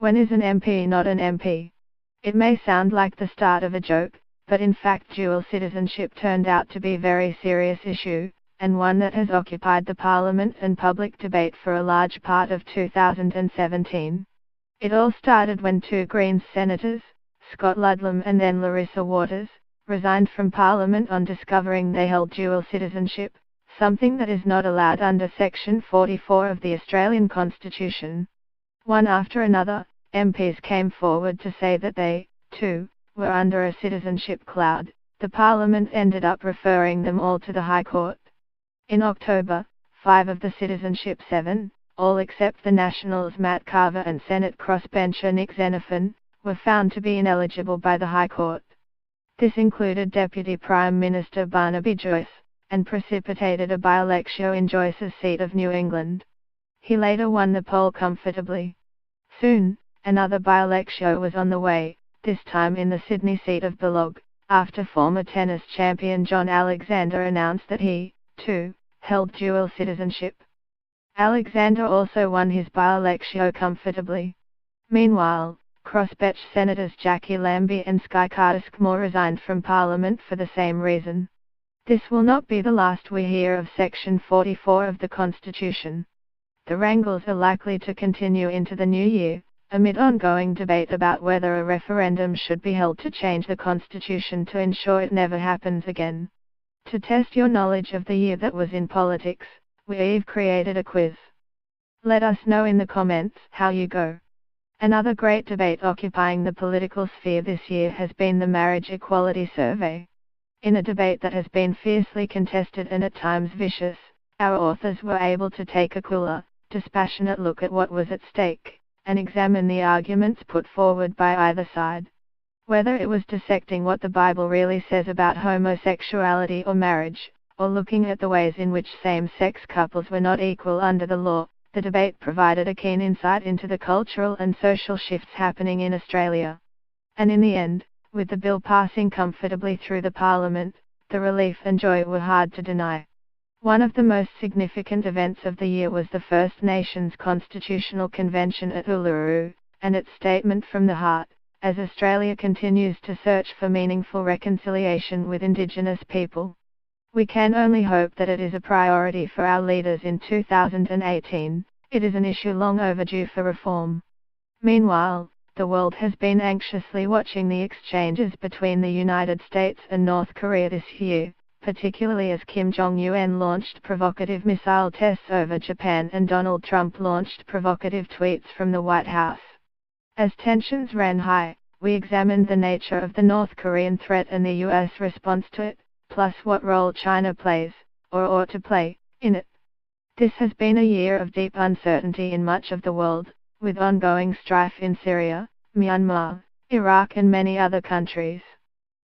When is an MP not an MP? It may sound like the start of a joke, but in fact dual citizenship turned out to be a very serious issue, and one that has occupied the Parliament and public debate for a large part of 2017. It all started when two Greens senators, Scott Ludlam and then Larissa Waters, resigned from Parliament on discovering they held dual citizenship, something that is not allowed under Section 44 of the Australian Constitution. One after another, MPs came forward to say that they, too, were under a citizenship cloud. The Parliament ended up referring them all to the High Court. In October, 5 of the Citizenship 7, all except the Nationals' Matt Carver and Senate crossbencher Nick Xenophon, were found to be ineligible by the High Court. This included Deputy Prime Minister Barnaby Joyce, and precipitated a by-election in Joyce's seat of New England. He later won the poll comfortably. Soon, another by-election was on the way, this time in the Sydney seat of Balog, after former tennis champion John Alexander announced that he, too, held dual citizenship. Alexander also won his by-election comfortably. Meanwhile, crossbench Senators Jackie Lambie and Skye Carter-Skmore resigned from Parliament for the same reason. This will not be the last we hear of Section 44 of the Constitution. The wrangles are likely to continue into the new year, amid ongoing debate about whether a referendum should be held to change the Constitution to ensure it never happens again. To test your knowledge of the year that was in politics, we've created a quiz. Let us know in the comments how you go. Another great debate occupying the political sphere this year has been the Marriage Equality Survey. In a debate that has been fiercely contested and at times vicious, our authors were able to take a cooler, dispassionate look at what was at stake, and examine the arguments put forward by either side. Whether it was dissecting what the Bible really says about homosexuality or marriage, or looking at the ways in which same-sex couples were not equal under the law, the debate provided a keen insight into the cultural and social shifts happening in Australia. And in the end, with the bill passing comfortably through the Parliament, the relief and joy were hard to deny. One of the most significant events of the year was the First Nations Constitutional Convention at Uluru, and its statement from the heart, as Australia continues to search for meaningful reconciliation with Indigenous people. We can only hope that it is a priority for our leaders in 2018. It is an issue long overdue for reform. Meanwhile, the world has been anxiously watching the exchanges between the United States and North Korea this year, particularly as Kim Jong-un launched provocative missile tests over Japan and Donald Trump launched provocative tweets from the White House. As tensions ran high, we examined the nature of the North Korean threat and the US response to it, plus what role China plays, or ought to play, in it. This has been a year of deep uncertainty in much of the world, with ongoing strife in Syria, Myanmar, Iraq and many other countries.